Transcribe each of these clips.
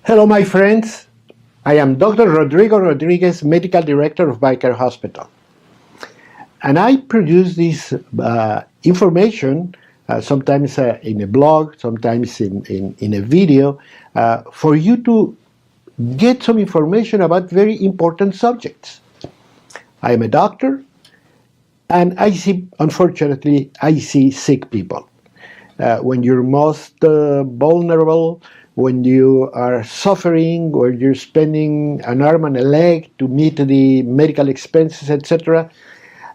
Hello, my friends. I am Dr. Rodrigo Rodriguez, Medical Director of BioCare Hospital. And I produce this information, sometimes in a blog, sometimes in a video, for you to get some information about very important subjects. I am a doctor, and unfortunately, I see sick people. When you're most vulnerable, when you are suffering, or you're spending an arm and a leg to meet the medical expenses, etc.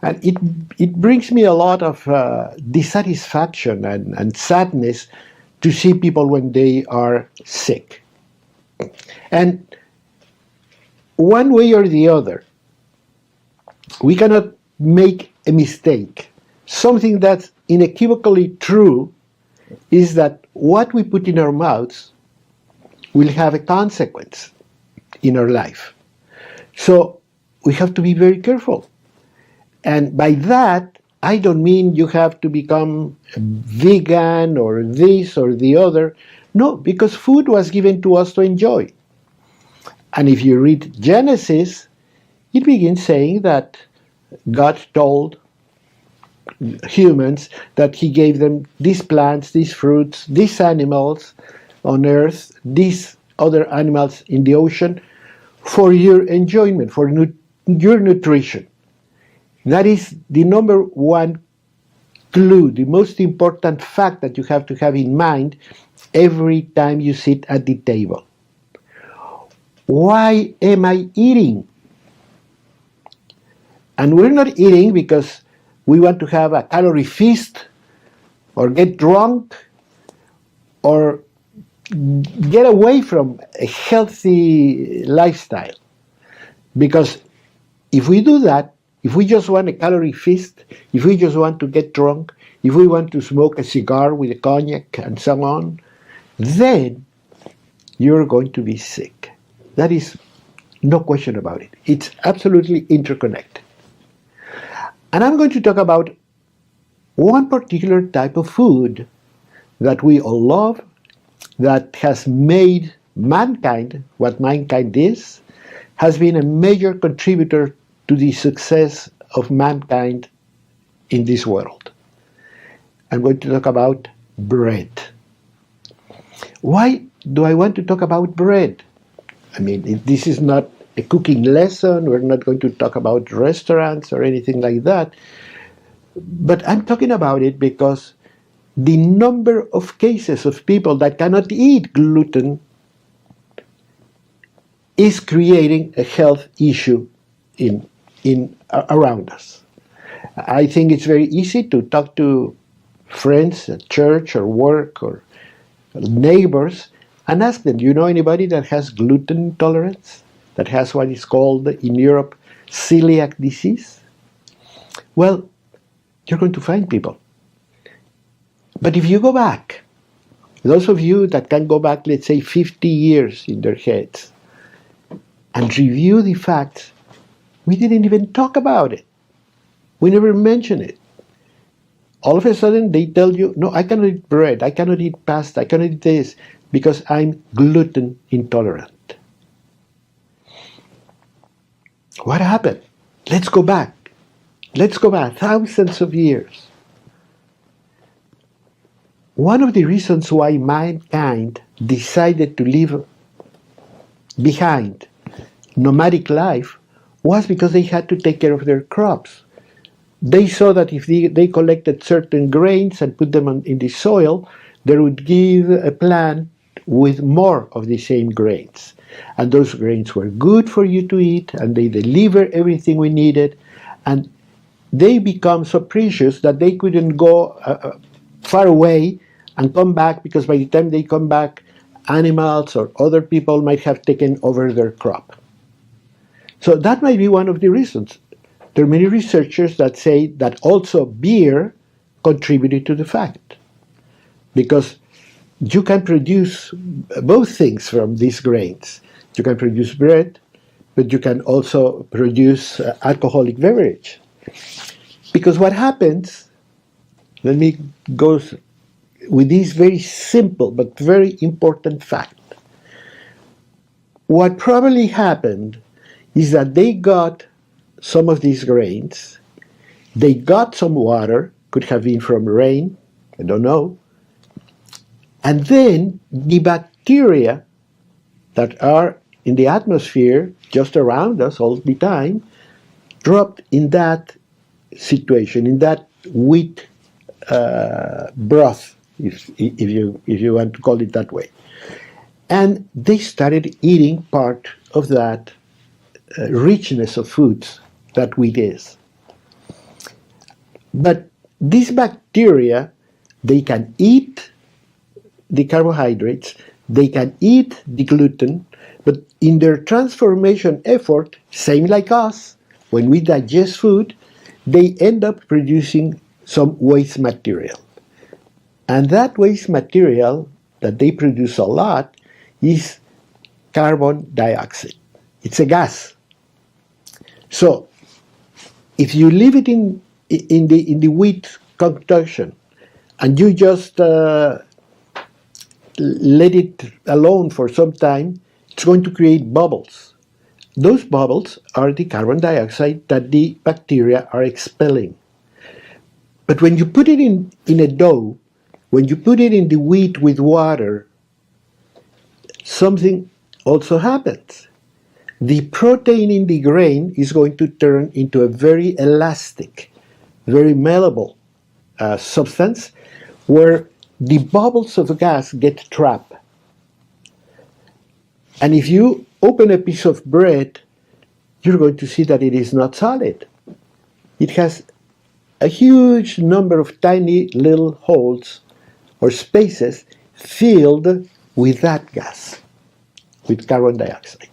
And it brings me a lot of dissatisfaction and sadness to see people when they are sick. And one way or the other, we cannot make a mistake. Something that's unequivocally true is that what we put in our mouths will have a consequence in our life. So we have to be very careful. And by that, I don't mean you have to become vegan or this or the other. No, because food was given to us to enjoy. And if you read Genesis, it begins saying that God told humans that he gave them these plants, these fruits, these animals on earth, these other animals in the ocean, for your enjoyment, for your nutrition. That is the number one clue, the most important fact that you have to have in mind every time you sit at the table. Why am I eating? And we're not eating because we want to have a calorie feast or get drunk or get away from a healthy lifestyle. Because if we do that, if we just want a calorie feast, if we just want to get drunk, if we want to smoke a cigar with a cognac and so on, then you're going to be sick. That is no question about it. It's absolutely interconnected. And I'm going to talk about one particular type of food that we all love, that has made mankind what mankind is, has been a major contributor to the success of mankind in this world. I'm going to talk about bread. Why do I want to talk about bread? I mean, this is not a cooking lesson. We're not going to talk about restaurants or anything like that. But I'm talking about it because the number of cases of people that cannot eat gluten is creating a health issue around us. I think it's very easy to talk to friends at church or work or neighbors and ask them, do you know anybody that has gluten intolerance, that has what is called in Europe celiac disease? Well, you're going to find people. But if you go back, those of you that can go back, let's say 50 years in their heads, and review the facts, we didn't even talk about it. We never mentioned it. All of a sudden they tell you, no, I cannot eat bread, I cannot eat pasta, I cannot eat this, because I'm gluten intolerant. What happened? Let's go back. Let's go back thousands of years. One of the reasons why mankind decided to leave behind nomadic life was because they had to take care of their crops. They saw that if they collected certain grains and put them in the soil, they would give a plant with more of the same grains. And those grains were good for you to eat, and they deliver everything we needed. And they become so precious that they couldn't go far away and come back, because by the time they come back, animals or other people might have taken over their crop. So that might be one of the reasons. There are many researchers that say that also beer contributed to the fact, because you can produce both things from these grains. You can produce bread, but you can also produce alcoholic beverage. Because what happens, let me go with this very simple but very important fact. what probably happened is that they got some of these grains, they got some water, could have been from rain, I don't know, and then the bacteria that are in the atmosphere just around us all the time dropped in that situation, in that wheat broth, if you want to call it that way. And they started eating part of that richness of foods that wheat is. But these bacteria, they can eat the carbohydrates, they can eat the gluten, but in their transformation effort, same like us, when we digest food, they end up producing some waste material. And that waste material that they produce a lot is carbon dioxide. It's a gas. So if you leave it in the wheat concoction and you just let it alone for some time, it's going to create bubbles. Those bubbles are the carbon dioxide that the bacteria are expelling. But when you put it in a dough, when you put it in the wheat with water, something also happens. The protein in the grain is going to turn into a very elastic, very malleable substance where the bubbles of gas get trapped. And if you open a piece of bread, you're going to see that it is not solid. It has a huge number of tiny little holes or spaces filled with that gas, with carbon dioxide.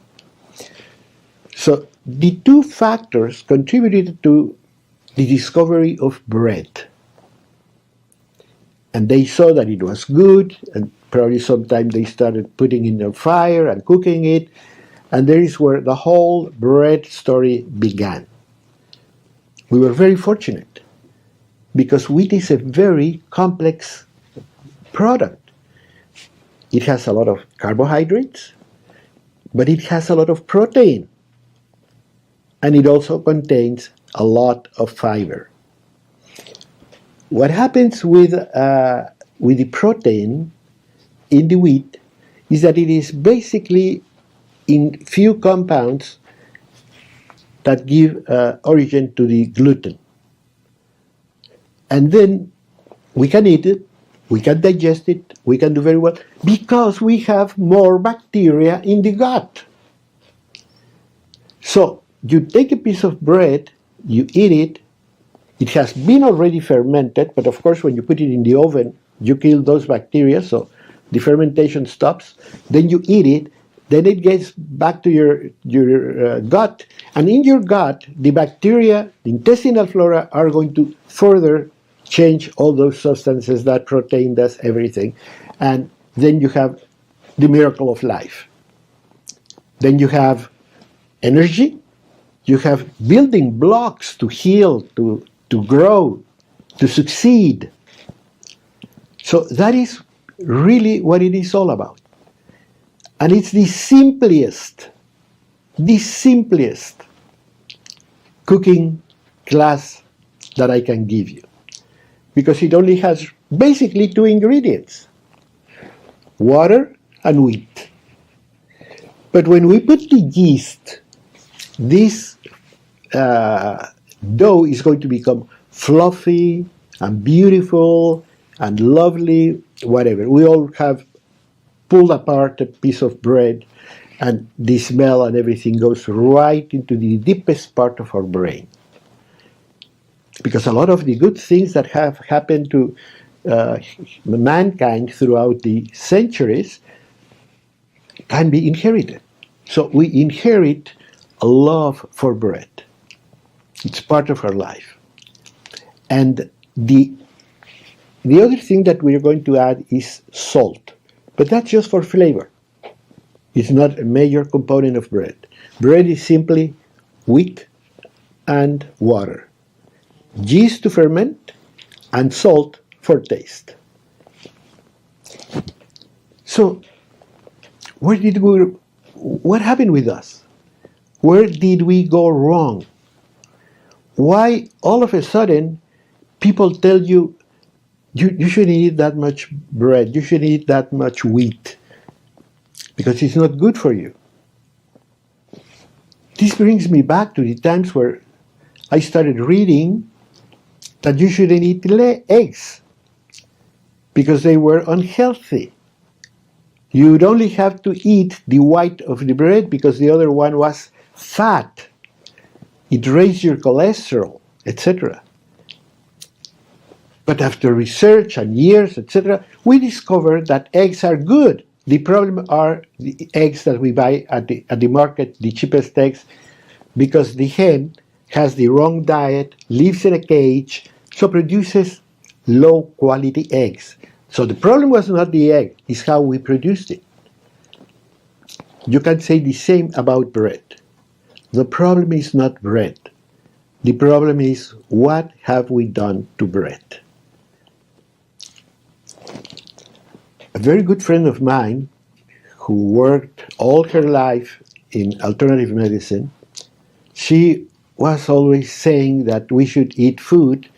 So the two factors contributed to the discovery of bread. And they saw that it was good, and probably sometime they started putting it in a fire and cooking it, and there is where the whole bread story began. We were very fortunate, because wheat is a very complex product. It has a lot of carbohydrates, but it has a lot of protein, and it also contains a lot of fiber. What happens with the protein in the wheat is that it is basically in few compounds that give origin to the gluten. And then we can eat it, we can digest it, we can do very well, because we have more bacteria in the gut. So you take a piece of bread, you eat it, it has been already fermented, but of course when you put it in the oven, you kill those bacteria, so the fermentation stops, then you eat it, then it gets back to your gut, and in your gut, the bacteria, the intestinal flora, are going to further change all those substances, that protein does everything, and then you have the miracle of life. Then you have energy, you have building blocks to heal, to grow, to succeed. So that is really what it is all about. And it's the simplest cooking class that I can give you. Because it only has basically two ingredients: water and wheat. But when we put the yeast, this dough is going to become fluffy and beautiful and lovely, whatever. We all have pulled apart a piece of bread, and the smell and everything goes right into the deepest part of our brain. Because a lot of the good things that have happened to mankind throughout the centuries can be inherited. So we inherit a love for bread. It's part of our life. And the other thing that we're going to add is salt. But that's just for flavor. It's not a major component of bread. Bread is simply wheat and water, yeast to ferment, and salt for taste. So where did what happened with us? Where did we go wrong? Why all of a sudden people tell you, you shouldn't eat that much bread, you shouldn't eat that much wheat, because it's not good for you. This brings me back to the times where I started reading that you shouldn't eat eggs because they were unhealthy. You would only have to eat the white of the bread because the other one was fat. It raised your cholesterol, etc. But after research and years, etc., we discovered that eggs are good. The problem are the eggs that we buy at the market, the cheapest eggs, because the hen has the wrong diet, lives in a cage, so produces low quality eggs. So the problem was not the egg, it's how we produced it. You can say the same about bread. The problem is not bread. The problem is, what have we done to bread? A very good friend of mine who worked all her life in alternative medicine, she was always saying that we should eat food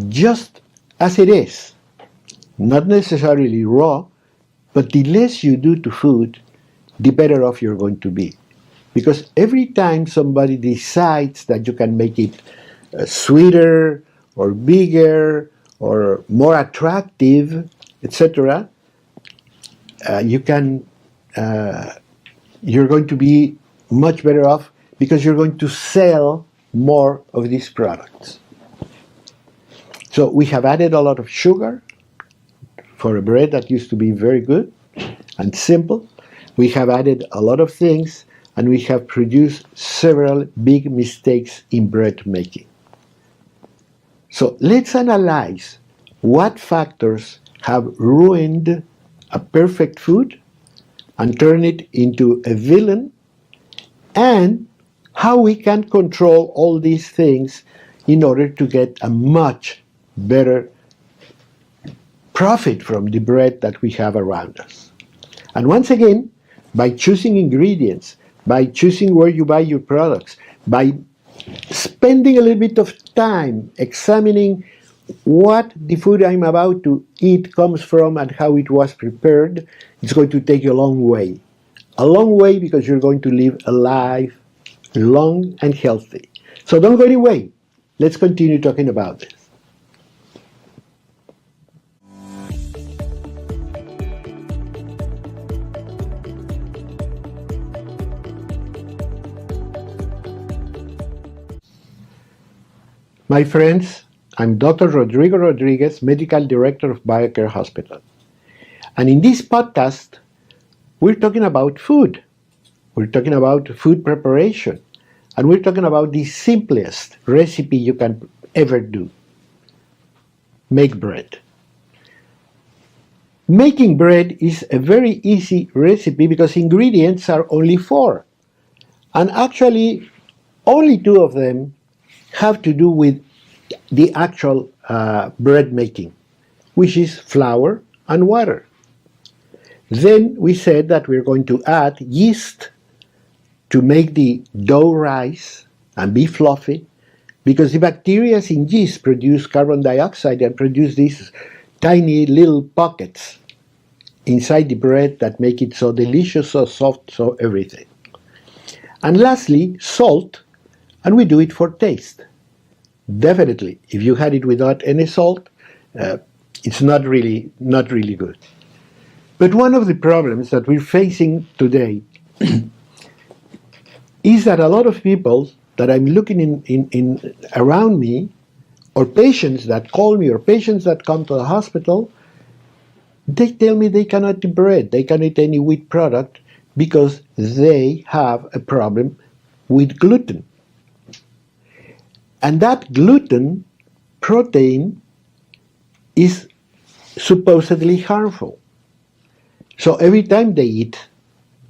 just as it is, not necessarily raw, but the less you do to food, the better off you're going to be. Because every time somebody decides that you can make it sweeter or bigger or more attractive, etc., you're going to be much better off because you're going to sell more of these products. So we have added a lot of sugar for a bread that used to be very good and simple. We have added a lot of things, and we have produced several big mistakes in bread making. So let's analyze what factors have ruined a perfect food and turn it into a villain, and how we can control all these things in order to get a much better profit from the bread that we have around us. And once again, by choosing ingredients, by choosing where you buy your products, by spending a little bit of time examining what the food I'm about to eat comes from and how it was prepared, it's going to take you a long way. A long way, because you're going to live a life long and healthy. So don't go away. Let's continue talking about this. My friends, I'm Dr. Rodrigo Rodriguez, Medical Director of BioCare Hospital. And in this podcast, we're talking about food. We're talking about food preparation. And we're talking about the simplest recipe you can ever do. Make bread. Making bread is a very easy recipe because ingredients are only 4. And actually, only 2 of them have to do with the actual bread making, which is flour and water. Then we said that we're going to add yeast to make the dough rise and be fluffy, because the bacteria in yeast produce carbon dioxide and produce these tiny little pockets inside the bread that make it so delicious, so soft, so everything. And lastly, salt, and we do it for taste. Definitely, if you had it without any salt, it's not really good. But one of the problems that we're facing today is that a lot of people that I'm looking in around me, or patients that call me, or patients that come to the hospital, they tell me they cannot eat bread, they cannot eat any wheat product because they have a problem with gluten. And that gluten protein is supposedly harmful. So every time they eat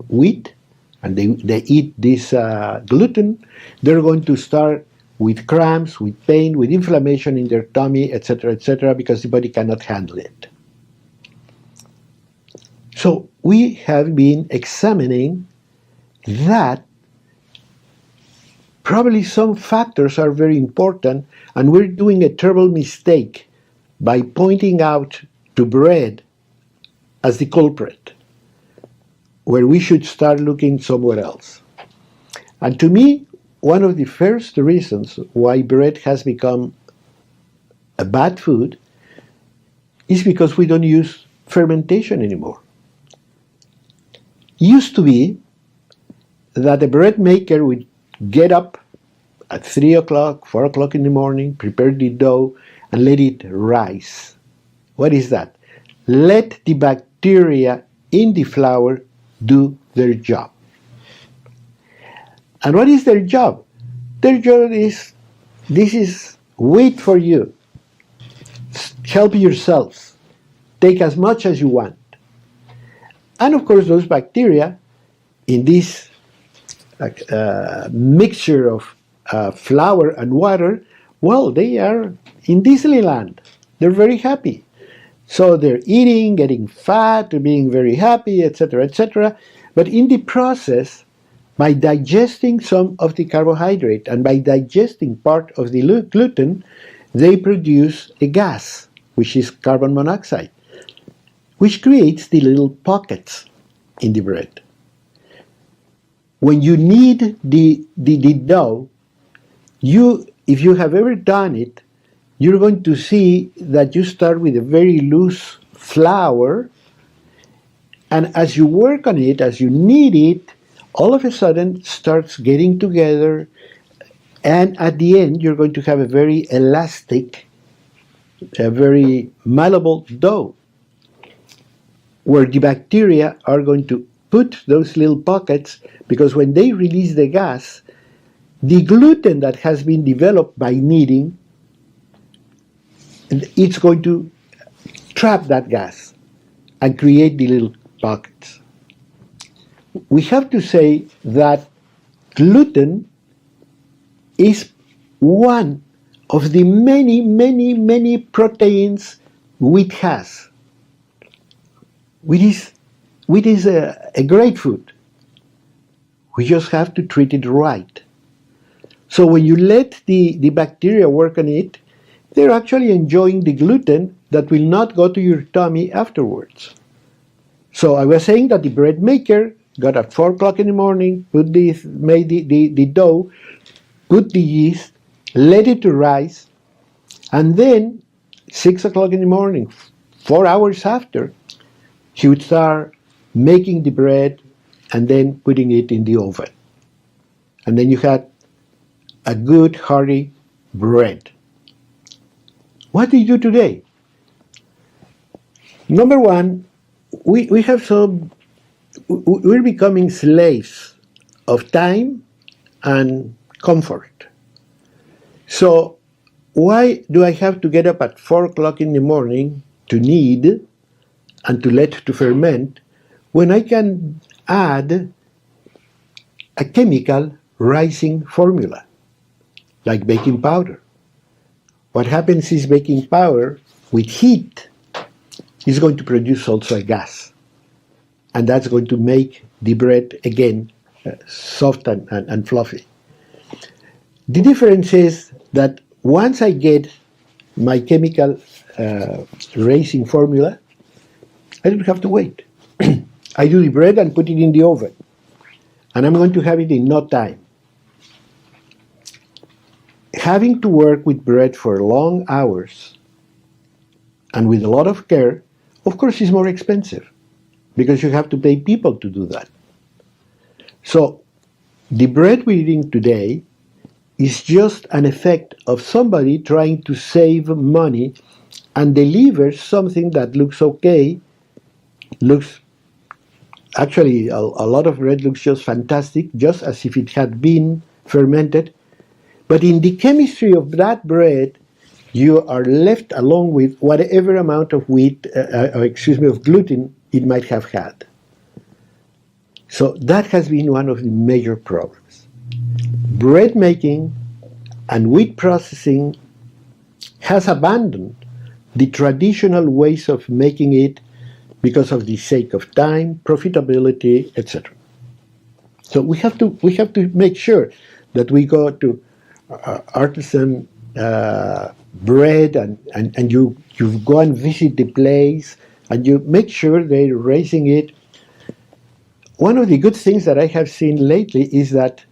wheat and they eat this gluten, they're going to start with cramps, with pain, with inflammation in their tummy, etc., because the body cannot handle it. So we have been examining that probably some factors are very important, and we're doing a terrible mistake by pointing out to bread as the culprit, where we should start looking somewhere else. And to me, one of the first reasons why bread has become a bad food is because we don't use fermentation anymore. It used to be that a bread maker would get up at 3 o'clock, 4 o'clock in the morning, prepare the dough, and let it rise. What is that? Let the bacteria in the flour do their job. And what is their job? Their job is, this is wait for you. Help yourselves. Take as much as you want. And of course, those bacteria in this mixture of flour and water, well, they are in Disneyland. They're very happy. So they're eating, getting fat, being very happy, etc., etc. But in the process, by digesting some of the carbohydrate and by digesting part of the gluten, they produce a gas, which is carbon monoxide, which creates the little pockets in the bread. When you knead the dough, if you have ever done it, you're going to see that you start with a very loose flour, and as you work on it, as you knead it, all of a sudden it starts getting together, and at the end you're going to have a very elastic, a very malleable dough, where the bacteria are going to put those little pockets, because when they release the gas, the gluten that has been developed by kneading, it's going to trap that gas and create the little pockets. We have to say that gluten is one of the many, many, many proteins wheat has. Wheat is a great food. We just have to treat it right. So when you let the bacteria work on it, they're actually enjoying the gluten that will not go to your tummy afterwards. So I was saying that the bread maker got at 4 o'clock in the morning, made the dough, put the yeast, let it to rise, and then 6 o'clock in the morning, 4 hours after, he would start making the bread and then putting it in the oven. And then you had a good, hearty bread. What do you do today? Number one, we're becoming slaves of time and comfort. So why do I have to get up at 4 o'clock in the morning to knead and to let to ferment when I can add a chemical rising formula, like baking powder? What happens is baking powder with heat is going to produce also a gas. And that's going to make the bread, again, soft and fluffy. The difference is that once I get my chemical raising formula, I don't have to wait. I do the bread and put it in the oven. And I'm going to have it in no time. Having to work with bread for long hours and with a lot of care, of course, is more expensive because you have to pay people to do that. So the bread we're eating today is just an effect of somebody trying to save money and deliver something that looks okay, actually a lot of bread looks just fantastic, just as if it had been fermented. But in the chemistry of that bread, you are left along with whatever amount of of gluten it might have had. So that has been one of the major problems. Bread making and wheat processing has abandoned the traditional ways of making it because of the sake of time, profitability, etc. So we have to make sure that we go to artisan bread, and you go and visit the place, and you make sure they're raising it. One of the good things that I have seen lately is that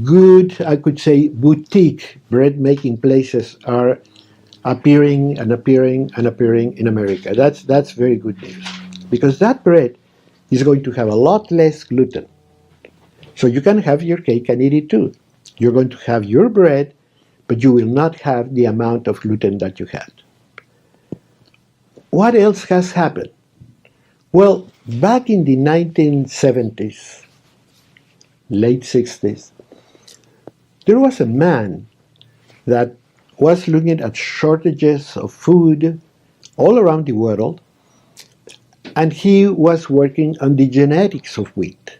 good, I could say, boutique bread making places are appearing and appearing and appearing in America. That's very good news, because that bread is going to have a lot less gluten. So you can have your cake and eat it too. You're going to have your bread, but you will not have the amount of gluten that you had. What else has happened? Well, back in the 1970s, late 60s, there was a man that was looking at shortages of food all around the world, and he was working on the genetics of wheat.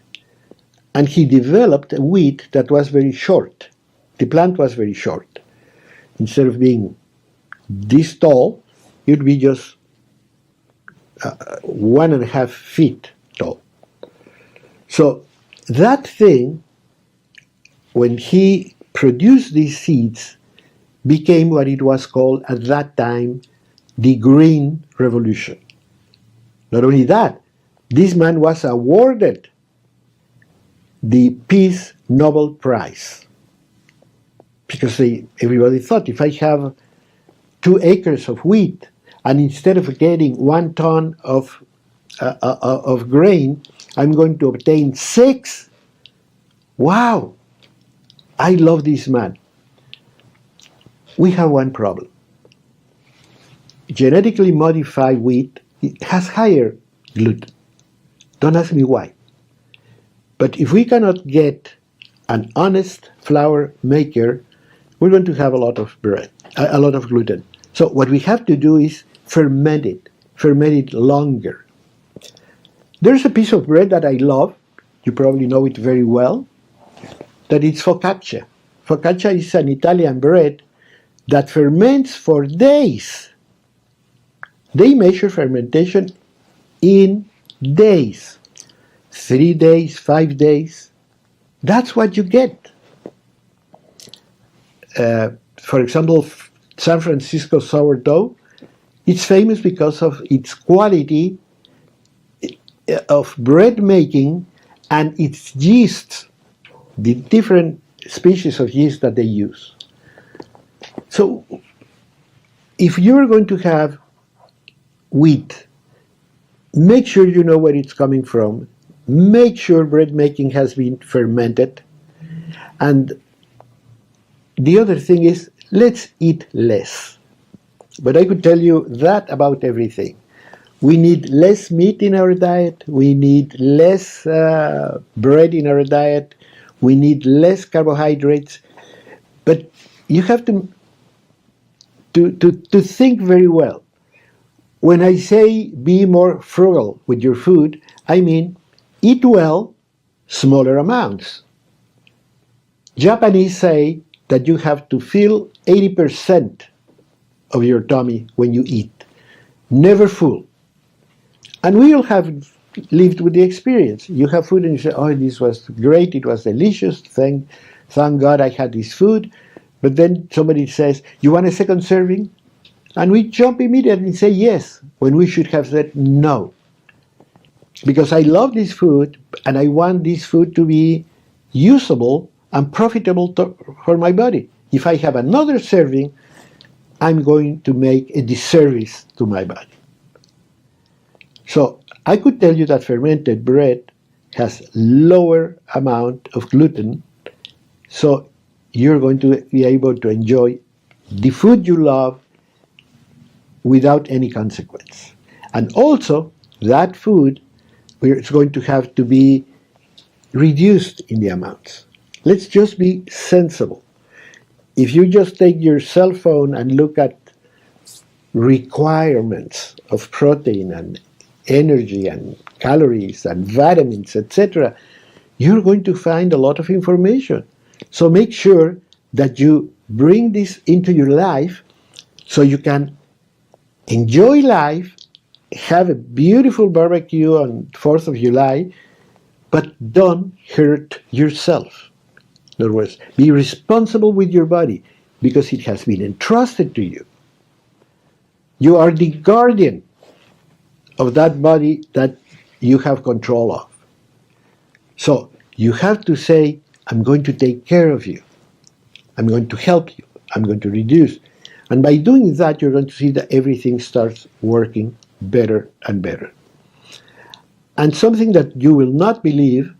And he developed a wheat that was very short. The plant was very short. Instead of being this tall, it would be just 1.5 feet tall. So that thing, when he produced these seeds, became what it was called at that time the Green Revolution. Not only that, this man was awarded the Peace Nobel Prize, because everybody thought, if I have 2 acres of wheat, and instead of getting 1 ton of grain, I'm going to obtain 6. Wow! I love this man. We have one problem. Genetically modified wheat has higher gluten. Don't ask me why. But if we cannot get an honest flour maker, we're going to have a lot of bread, a lot of gluten. So what we have to do is ferment it longer. There's a piece of bread that I love, you probably know it very well, that is focaccia. Focaccia is an Italian bread that ferments for days. They measure fermentation in days. 3 days, 5 days. That's what you get. For example, San Francisco sourdough, it's famous because of its quality of bread making and its yeast, the different species of yeast that they use. So if you're going to have wheat, make sure you know where it's coming from. Make sure bread making has been fermented. And the other thing is, let's eat less. But I could tell you that about everything. We need less meat in our diet. We need less bread in our diet. We need less carbohydrates. But you have to think very well. When I say be more frugal with your food, I mean eat well, smaller amounts. Japanese say that you have to fill 80% of your tummy when you eat. Never full. And we all have lived with the experience. You have food and you say, oh, this was great, it was delicious, thank God I had this food. But then somebody says, you want a second serving? And we jump immediately and say yes, when we should have said no. Because I love this food, and I want this food to be usable and profitable for my body. If I have another serving, I'm going to make a disservice to my body. So I could tell you that fermented bread has lower amount of gluten, so you're going to be able to enjoy the food you love without any consequence. And also, that food is going to have to be reduced in the amounts. Let's just be sensible. If you just take your cell phone and look at requirements of protein and energy and calories and vitamins, etc., you're going to find a lot of information. So make sure that you bring this into your life so you can enjoy life, have a beautiful barbecue on 4th of July, but don't hurt yourself. In other words, be responsible with your body because it has been entrusted to you. You are the guardian of that body that you have control of. So you have to say, I'm going to take care of you. I'm going to help you. I'm going to reduce. And by doing that, you're going to see that everything starts working better and better. And something that you will not believe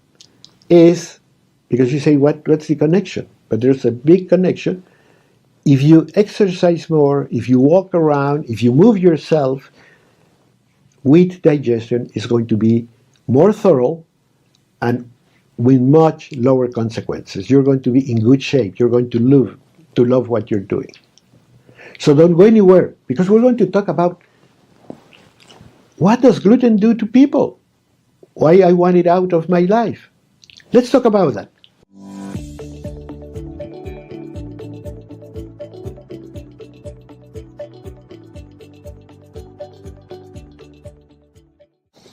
is, because you say, what's the connection? But there's a big connection. If you exercise more, if you walk around, if you move yourself, wheat digestion is going to be more thorough and with much lower consequences. You're going to be in good shape. You're going to love what you're doing. So don't go anywhere, because we're going to talk about what does gluten do to people? Why I want it out of my life. Let's talk about that.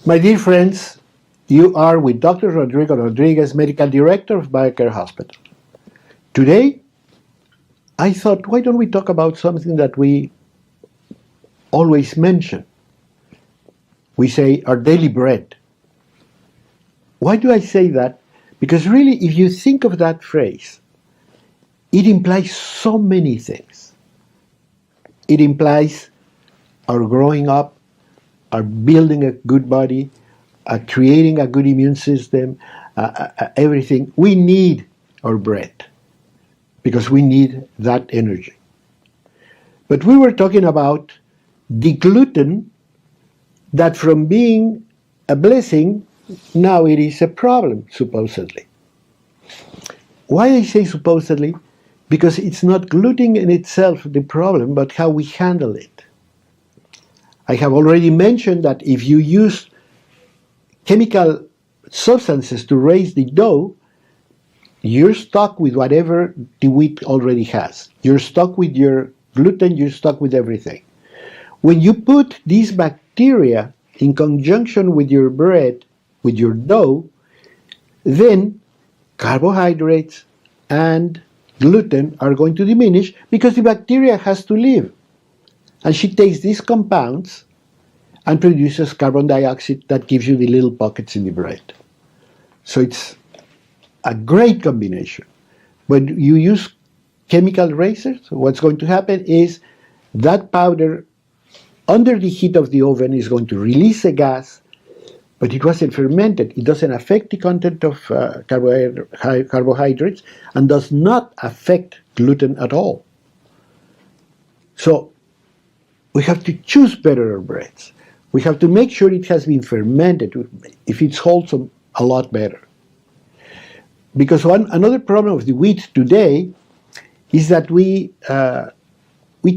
My dear friends, you are with Dr. Rodrigo Rodriguez, Medical Director of BioCare Hospital. Today, I thought, why don't we talk about something that we always mention? We say our daily bread. Why do I say that? Because really, if you think of that phrase, it implies so many things. It implies our growing up, our building a good body, creating a good immune system, everything. We need our bread because we need that energy. But we were talking about the gluten that from being a blessing, now it is a problem, supposedly. Why I say supposedly? Because it's not gluten in itself the problem, but how we handle it. I have already mentioned that if you use chemical substances to raise the dough, you're stuck with whatever the wheat already has. You're stuck with your gluten, you're stuck with everything. When you put these bacteria in conjunction with your bread, with your dough, then carbohydrates and gluten are going to diminish because the bacteria has to live. And she takes these compounds and produces carbon dioxide that gives you the little pockets in the bread. So it's a great combination. When you use chemical erasers, what's going to happen is that powder under the heat of the oven is going to release a gas, but it wasn't fermented. It doesn't affect the content of carbohydrates and does not affect gluten at all. So we have to choose better our breads. We have to make sure it has been fermented. If it's wholesome, a lot better. Because another problem of the wheat today is that we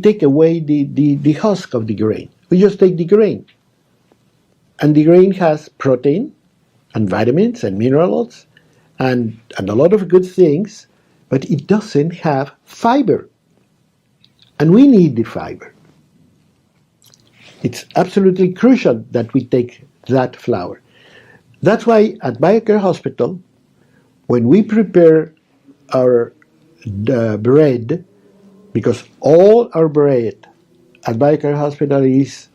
take away the husk of the grain. We just take the grain. And the grain has protein and vitamins and minerals and a lot of good things, but it doesn't have fiber. And we need the fiber. It's absolutely crucial that we take that flour. That's why at BioCare Hospital, when we prepare our bread, because all our bread at BioCare Hospital is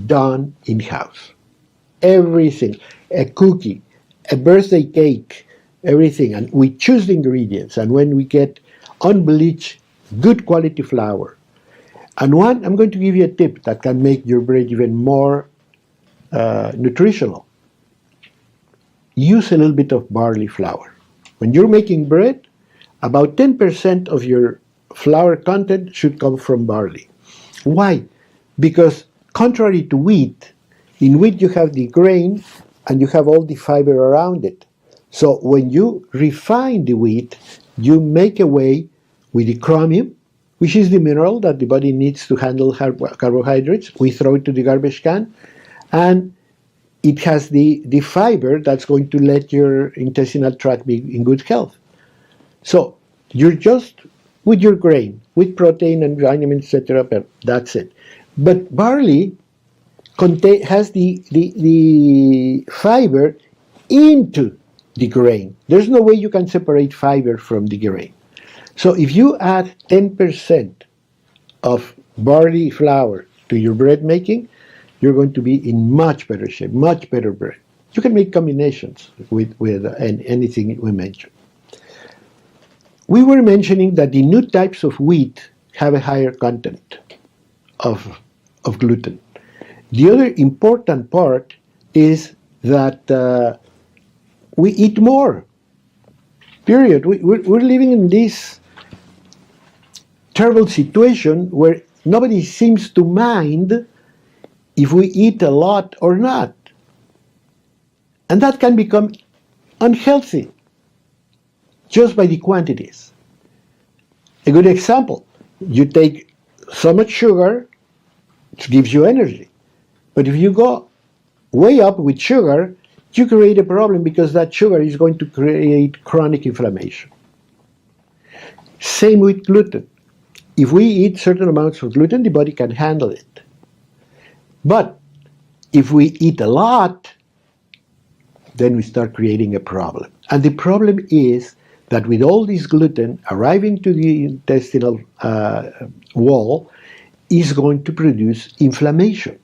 done in-house. Everything, a cookie, a birthday cake, everything. And we choose the ingredients. And when we get unbleached, good quality flour. And I'm going to give you a tip that can make your bread even more nutritional. Use a little bit of barley flour. When you're making bread, about 10% of your flour content should come from barley. Why? Because contrary to wheat, in wheat you have the grain and you have all the fiber around it. So when you refine the wheat, you make away with the chromium, which is the mineral that the body needs to handle carbohydrates. We throw it to the garbage can, and it has the fiber that's going to let your intestinal tract be in good health. So you're just with your grain, with protein and vitamins, etc., but that's it. But barley has the fiber into the grain. There's no way you can separate fiber from the grain. So if you add 10% of barley flour to your bread making, you're going to be in much better shape, much better bread. You can make combinations with anything we mentioned. We were mentioning that the new types of wheat have a higher content of gluten. The other important part is that we eat more. Period. We're living in this terrible situation where nobody seems to mind if we eat a lot or not. And that can become unhealthy just by the quantities. A good example, you take so much sugar, it gives you energy. But if you go way up with sugar, you create a problem because that sugar is going to create chronic inflammation. Same with gluten. If we eat certain amounts of gluten, the body can handle it. But if we eat a lot, then we start creating a problem. And the problem is that with all this gluten arriving to the intestinal wall is going to produce inflammation.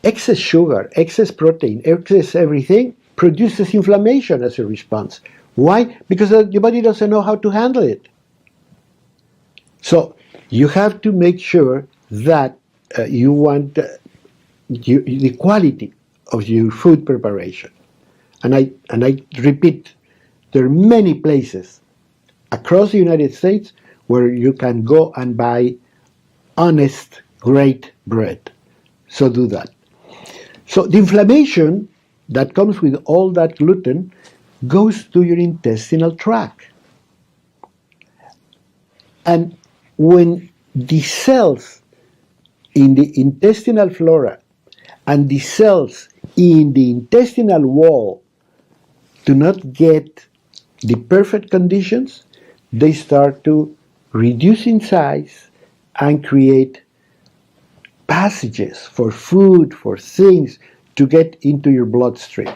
Excess sugar, excess protein, excess everything produces inflammation as a response. Why? Because the body doesn't know how to handle it. So you have to make sure that you want the quality of your food preparation. And I repeat, there are many places across the United States where you can go and buy honest, great bread. So do that. So the inflammation that comes with all that gluten goes to your intestinal tract. And when the cells in the intestinal flora and the cells in the intestinal wall do not get the perfect conditions, they start to reduce in size and create passages for food, for things to get into your bloodstream.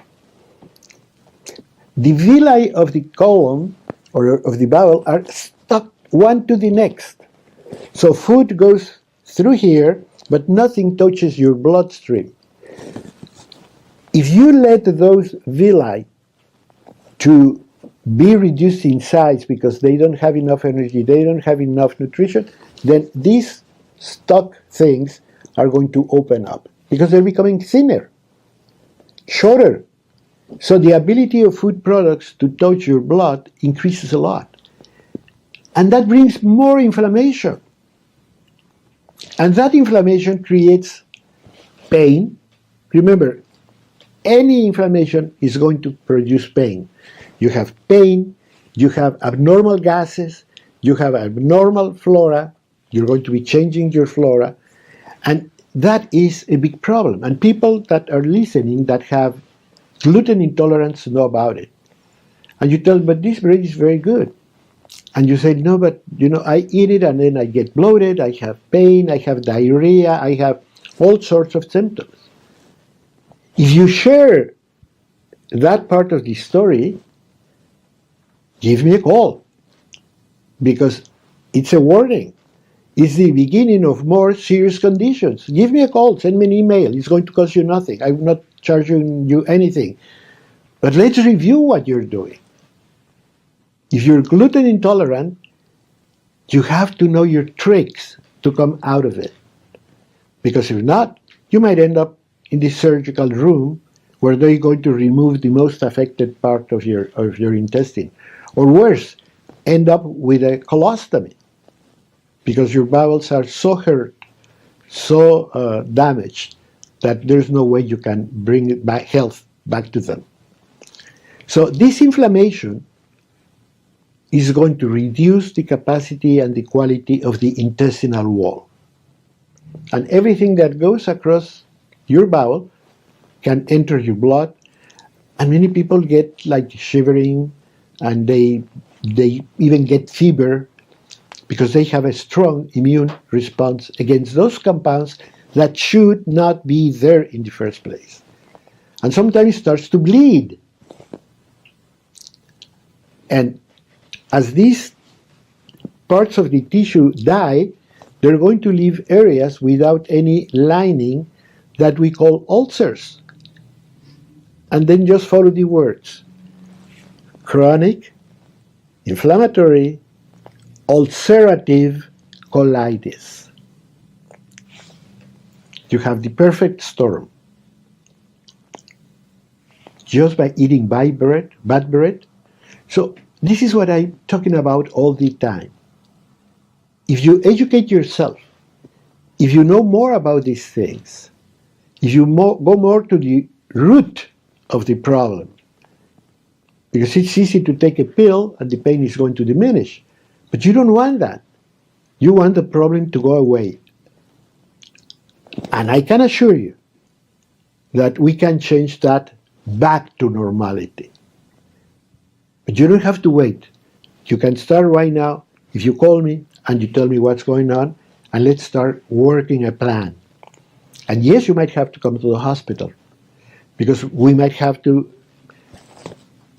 The villi of the colon or of the bowel are stuck one to the next. So food goes through here, but nothing touches your bloodstream. If you let those villi to be reduced in size because they don't have enough energy, they don't have enough nutrition, then these stuck things are going to open up because they're becoming thinner, shorter. So the ability of food products to touch your blood increases a lot. And that brings more inflammation. And that inflammation creates pain. Remember, any inflammation is going to produce pain. You have pain, you have abnormal gases, you have abnormal flora, you're going to be changing your flora, and that is a big problem. And people that are listening that have gluten intolerance know about it. And you tell them, but this bread is very good. And you say, no, but I eat it and then I get bloated, I have pain, I have diarrhea, I have all sorts of symptoms. If you share that part of the story, give me a call, because it's a warning. It's the beginning of more serious conditions. Give me a call, send me an email. It's going to cost you nothing. I'm not charging you anything. But let's review what you're doing. If you're gluten intolerant, you have to know your tricks to come out of it. Because if not, you might end up in the surgical room where they're going to remove the most affected part of your intestine. Or worse, end up with a colostomy, because your bowels are so hurt, so damaged, that there's no way you can bring it back, health back to them. So this inflammation is going to reduce the capacity and the quality of the intestinal wall. And everything that goes across your bowel can enter your blood, and many people get like shivering, and they even get fever because they have a strong immune response against those compounds that should not be there in the first place. And sometimes it starts to bleed And as these parts of the tissue die, they're going to leave areas without any lining that we call ulcers. And then just follow the words: chronic, inflammatory, ulcerative colitis. You have the perfect storm. Just by eating bad bread. So this is what I'm talking about all the time. If you educate yourself, if you know more about these things, if you go more to the root of the problem, because it's easy to take a pill and the pain is going to diminish, but you don't want that. You want the problem to go away. And I can assure you that we can change that back to normality. But you don't have to wait. You can start right now if you call me and you tell me what's going on, and let's start working a plan. And yes, you might have to come to the hospital, because we might have to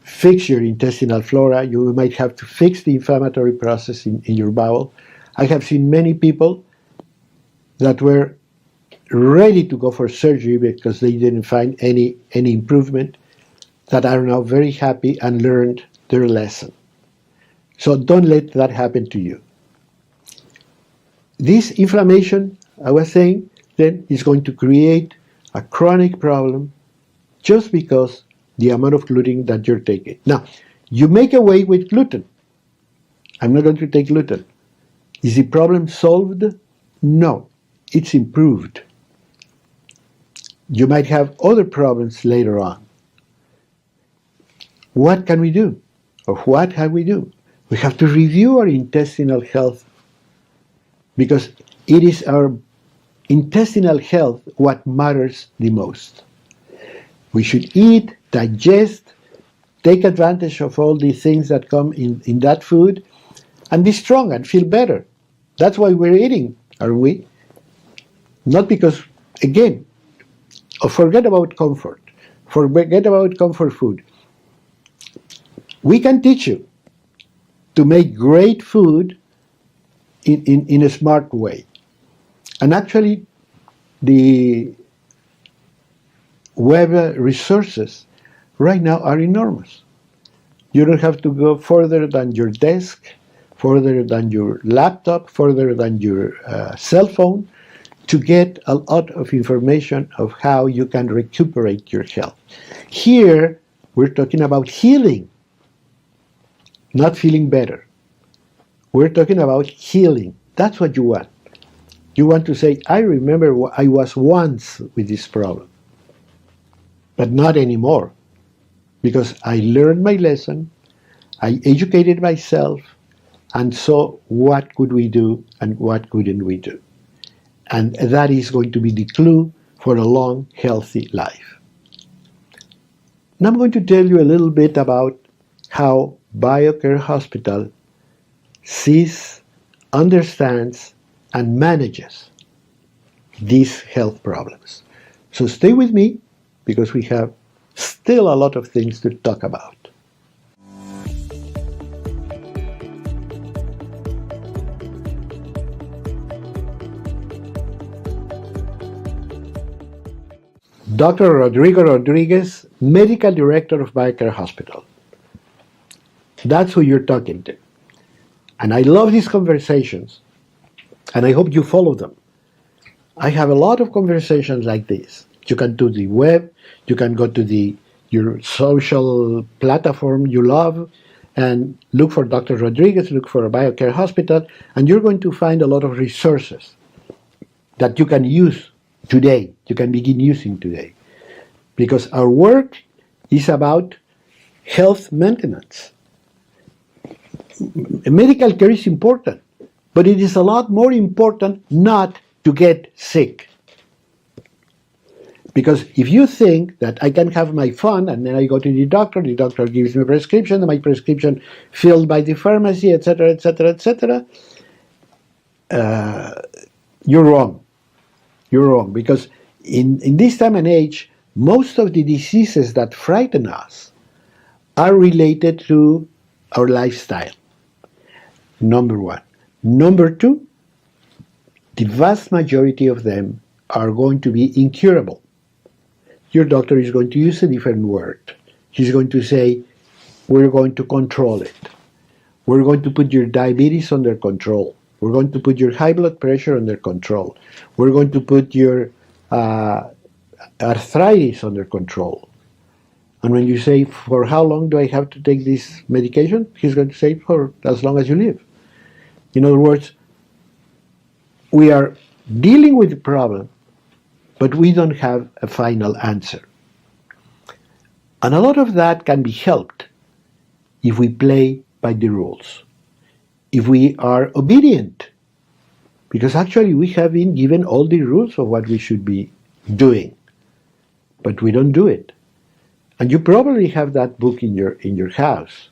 fix your intestinal flora, you might have to fix the inflammatory process in your bowel. I have seen many people that were ready to go for surgery because they didn't find any improvement, that are now very happy and learned their lesson. So don't let that happen to you. This inflammation, I was saying, then is going to create a chronic problem just because the amount of gluten that you're taking. Now, you make away with gluten. I'm not going to take gluten. Is the problem solved? No, it's improved. You might have other problems later on. What can we do? Or what have we do? We have to review our intestinal health, because it is our intestinal health what matters the most. We should eat, digest, take advantage of all the things that come in that food, and be strong and feel better. That's why we're eating, aren't we? Not because, again, forget about comfort. Forget about comfort food. We can teach you to make great food in a smart way. And actually, the web resources right now are enormous. You don't have to go further than your desk, further than your laptop, further than your cell phone, to get a lot of information of how you can recuperate your health. Here, we're talking about healing, not feeling better. We're talking about healing. That's what you want. You want to say, I remember I was once with this problem, but not anymore, because I learned my lesson, I educated myself, and saw what could we do and what couldn't we do. And that is going to be the clue for a long, healthy life. Now I'm going to tell you a little bit about how BioCare Hospital sees, understands, and manages these health problems. So stay with me, because we have still a lot of things to talk about. Dr. Rodrigo Rodriguez, Medical Director of BioCare Hospital. That's who you're talking to. And I love these conversations, and I hope you follow them. I have a lot of conversations like this. You can do the web, you can go to your social platform you love, and look for Dr. Rodriguez, look for a BioCare Hospital, and you're going to find a lot of resources that you can use today, you can begin using today. Because our work is about health maintenance. Medical care is important, but it is a lot more important not to get sick. Because if you think that I can have my fun and then I go to the doctor gives me a prescription, and my prescription filled by the pharmacy, etc., etc., etc., you're wrong. You're wrong, because in this time and age, most of the diseases that frighten us are related to our lifestyle. Number one. Number two, the vast majority of them are going to be incurable. Your doctor is going to use a different word. He's going to say, we're going to control it. We're going to put your diabetes under control. We're going to put your high blood pressure under control. We're going to put your arthritis under control. And when you say, for how long do I have to take this medication? He's going to say, for as long as you live. In other words, we are dealing with the problem, but we don't have a final answer. And a lot of that can be helped if we play by the rules, if we are obedient, because actually we have been given all the rules of what we should be doing, but we don't do it. And you probably have that book in your house,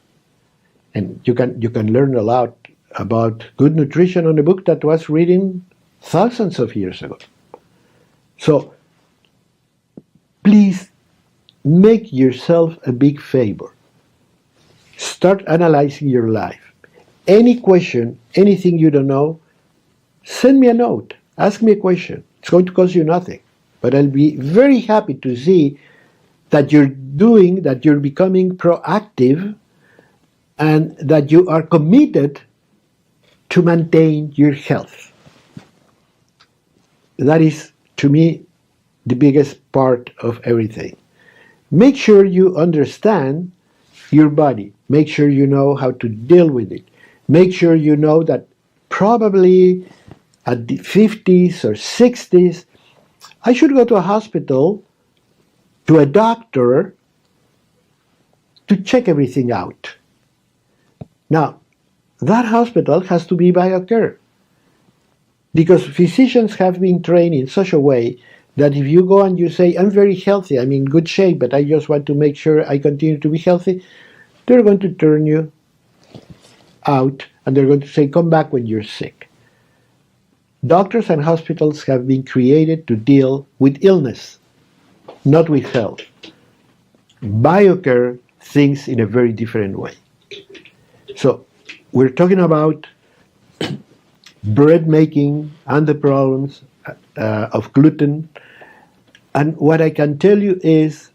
and you can learn a lot about good nutrition on a book that was written thousands of years ago. So please make yourself a big favor. Start analyzing your life. Any question, anything you don't know, send me a note. Ask me a question. It's going to cost you nothing. But I'll be very happy to see that you're becoming proactive and that you are committed to maintain your health. That is, to me, the biggest part of everything. Make sure you understand your body. Make sure you know how to deal with it. Make sure you know that probably at the 50s or 60s, I should go to a hospital, to a doctor, to check everything out. Now, that hospital has to be BioCare, because physicians have been trained in such a way that if you go and you say, I'm very healthy, I'm in good shape, but I just want to make sure I continue to be healthy, they're going to turn you out and they're going to say, come back when you're sick. Doctors and hospitals have been created to deal with illness, not with health. BioCare thinks in a very different way. So we're talking about bread making and the problems of gluten. And what I can tell you is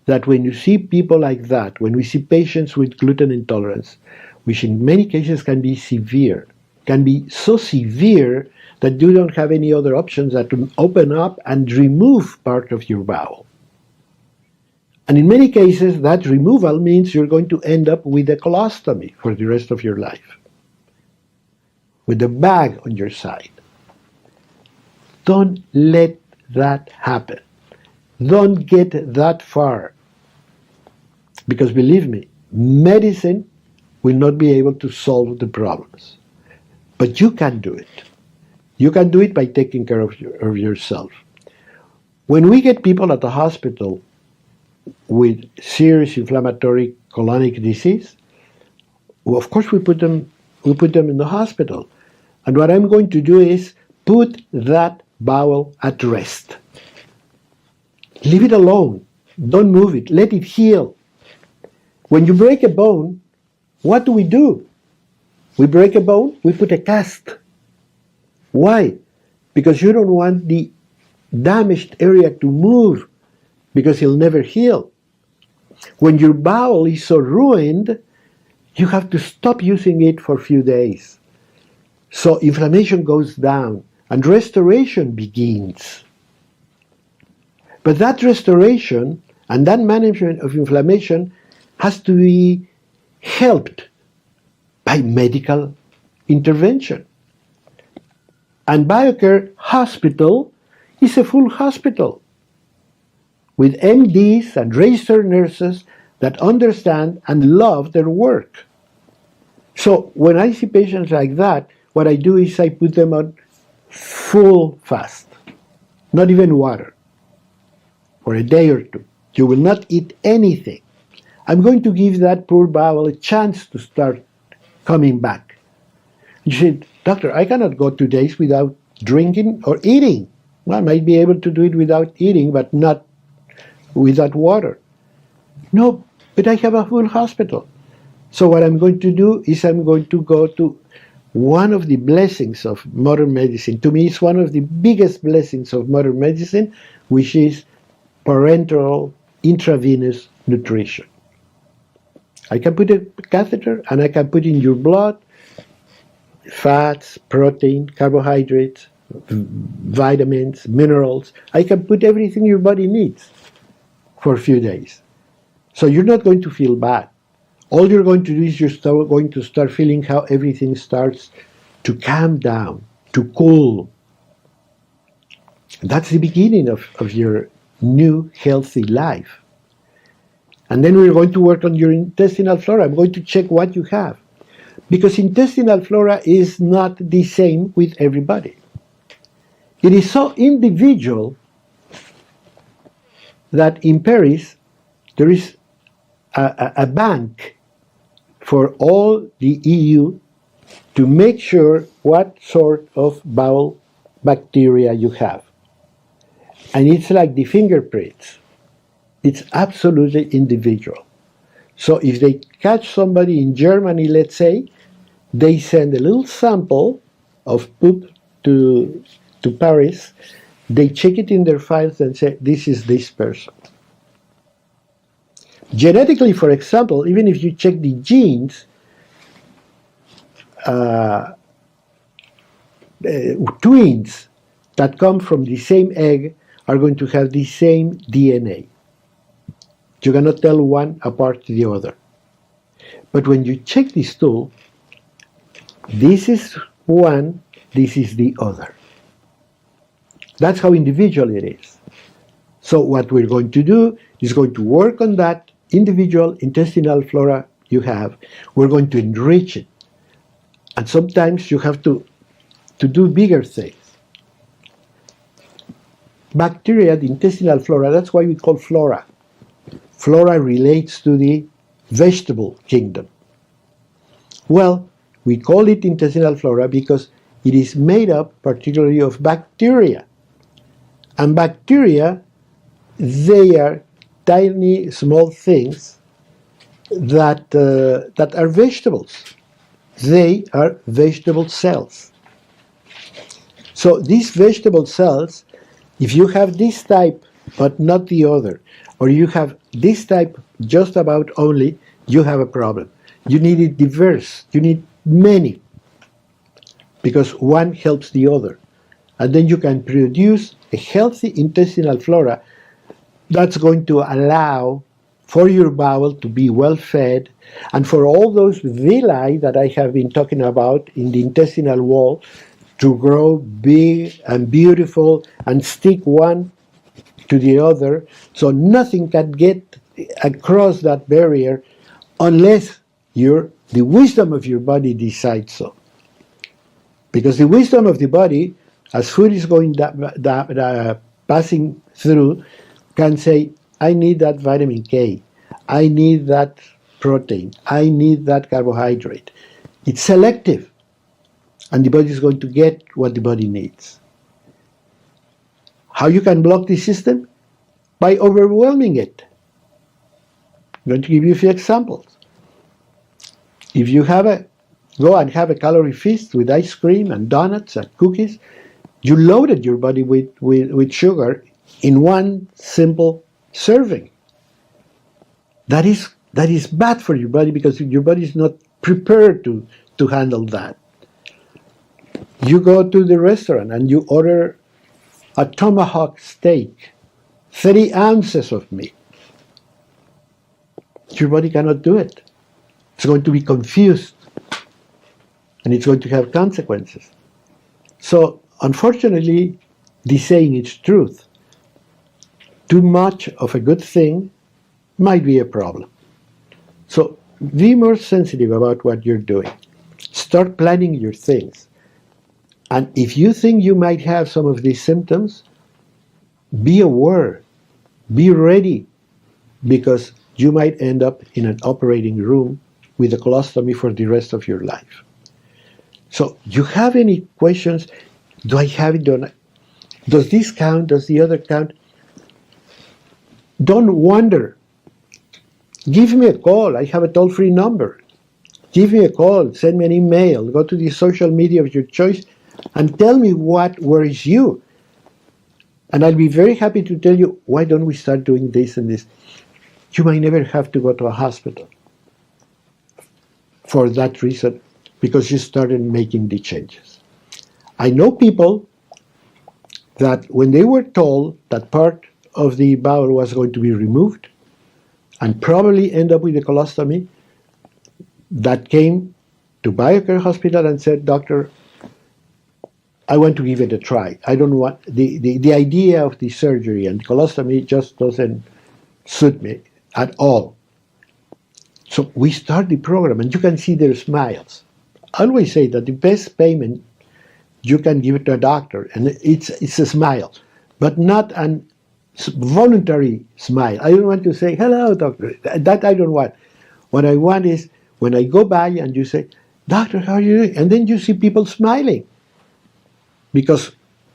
that when you see people like that, when we see patients with gluten intolerance, which in many cases can be severe, can be so severe that you don't have any other options than to open up and remove part of your bowel. And in many cases, that removal means you're going to end up with a colostomy for the rest of your life, with a bag on your side. Don't let that happen. Don't get that far. Because believe me, medicine will not be able to solve the problems. But you can do it. You can do it by taking care of yourself. When we get people at the hospital with serious inflammatory colonic disease, well, of course we put them in the hospital. And what I'm going to do is put that bowel at rest. Leave it alone. Don't move it. Let it heal. When you break a bone, what do? We break a bone, we put a cast. Why? Because you don't want the damaged area to move, because it'll never heal. When your bowel is so ruined, you have to stop using it for a few days. So inflammation goes down and restoration begins. But that restoration and that management of inflammation has to be helped by medical intervention. And BioCare Hospital is a full hospital with MDs and registered nurses that understand and love their work. So when I see patients like that, what I do is I put them on full fast, not even water, for a day or two. You will not eat anything. I'm going to give that poor bowel a chance to start coming back. You said, doctor, I cannot go 2 days without drinking or eating. Well, I might be able to do it without eating, but not without water. No, but I have a full hospital. So what I'm going to do is I'm going to go to one of the blessings of modern medicine. To me, it's one of the biggest blessings of modern medicine, which is parenteral intravenous nutrition. I can put a catheter and I can put in your blood fats, protein, carbohydrates, vitamins, minerals. I can put everything your body needs for a few days. So you're not going to feel bad. All you're going to do is you're going to start feeling how everything starts to calm down, to cool. That's the beginning of your new healthy life. And then we're going to work on your intestinal flora. I'm going to check what you have. Because intestinal flora is not the same with everybody. It is so individual that in Paris there is a bank for all the EU to make sure what sort of bowel bacteria you have. And it's like the fingerprints. It's absolutely individual. So if they catch somebody in Germany, let's say, they send a little sample of poop to Paris, they check it in their files and say, this is this person. Genetically, for example, even if you check the genes, twins that come from the same egg are going to have the same DNA. You cannot tell one apart the other. But when you check this tool, this is one, this is the other. That's how individual it is. So what we're going to do is going to work on that individual intestinal flora you have. We're going to enrich it. And sometimes you have to do bigger things. Bacteria, the intestinal flora, that's why we call flora. Flora relates to the vegetable kingdom. Well, we call it intestinal flora because it is made up particularly of bacteria. And bacteria, they are tiny, small things that are vegetables. They are vegetable cells. So these vegetable cells, if you have this type but not the other, or you have this type just about only, you have a problem. You need it diverse. You need many, because one helps the other. And then you can produce a healthy intestinal flora that's going to allow for your bowel to be well fed, and for all those villi that I have been talking about in the intestinal wall to grow big and beautiful and stick one to the other, so nothing can get across that barrier unless the wisdom of your body decides so. Because the wisdom of the body, as food is going passing through, can say, I need that vitamin K, I need that protein, I need that carbohydrate. It's selective, and the body is going to get what the body needs. How you can block the system? By overwhelming it. I'm going to give you a few examples. If you go and have a calorie feast with ice cream and donuts and cookies, you loaded your body with sugar in one simple serving. That is bad for your body because your body is not prepared to handle that. You go to the restaurant and you order a tomahawk steak, 30 ounces of meat. Your body cannot do it. It's going to be confused, and it's going to have consequences. So, unfortunately, the saying is truth. Too much of a good thing might be a problem. So, be more sensitive about what you're doing. Start planning your things. And if you think you might have some of these symptoms, be aware, be ready, because you might end up in an operating room with a colostomy for the rest of your life. So, you have any questions? Do I have it? Does this count? Does the other count? Don't wonder. Give me a call. I have a toll-free number. give me a call, send me an email, go to the social media of your choice, and tell me what worries you. And I'll be very happy to tell you, why don't we start doing this and this? You might never have to go to a hospital for that reason, because you started making the changes. I know people that when they were told that part of the bowel was going to be removed and probably end up with a colostomy, that came to BioCare Hospital and said, Doctor, I want to give it a try. I don't want, the idea of the surgery and colostomy just doesn't suit me at all. So we start the program, and you can see their smiles. I always say that the best payment you can give it to a doctor, and it's a smile, but not a voluntary smile. I don't want to say, hello, doctor. That I don't want. What I want is when I go by and you say, doctor, how are you doing? And then you see people smiling. Because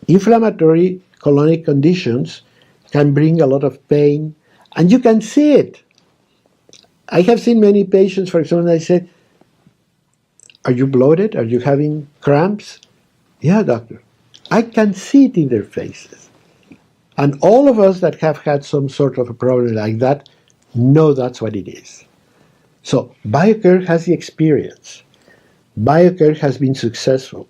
inflammatory colonic conditions can bring a lot of pain, and you can see it. I have seen many patients, for example, I said, are you bloated? Are you having cramps? Yeah, doctor. I can see it in their faces. And all of us that have had some sort of a problem like that know that's what it is. So BioCare has the experience. BioCare has been successful.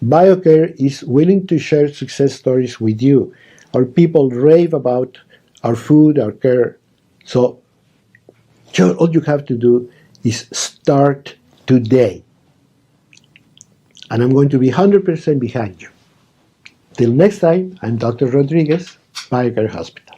BioCare is willing to share success stories with you. Our people rave about our food, our care. So all you have to do is start today. And I'm going to be 100% behind you. Till next time, I'm Dr. Rodriguez, BioCare Hospital.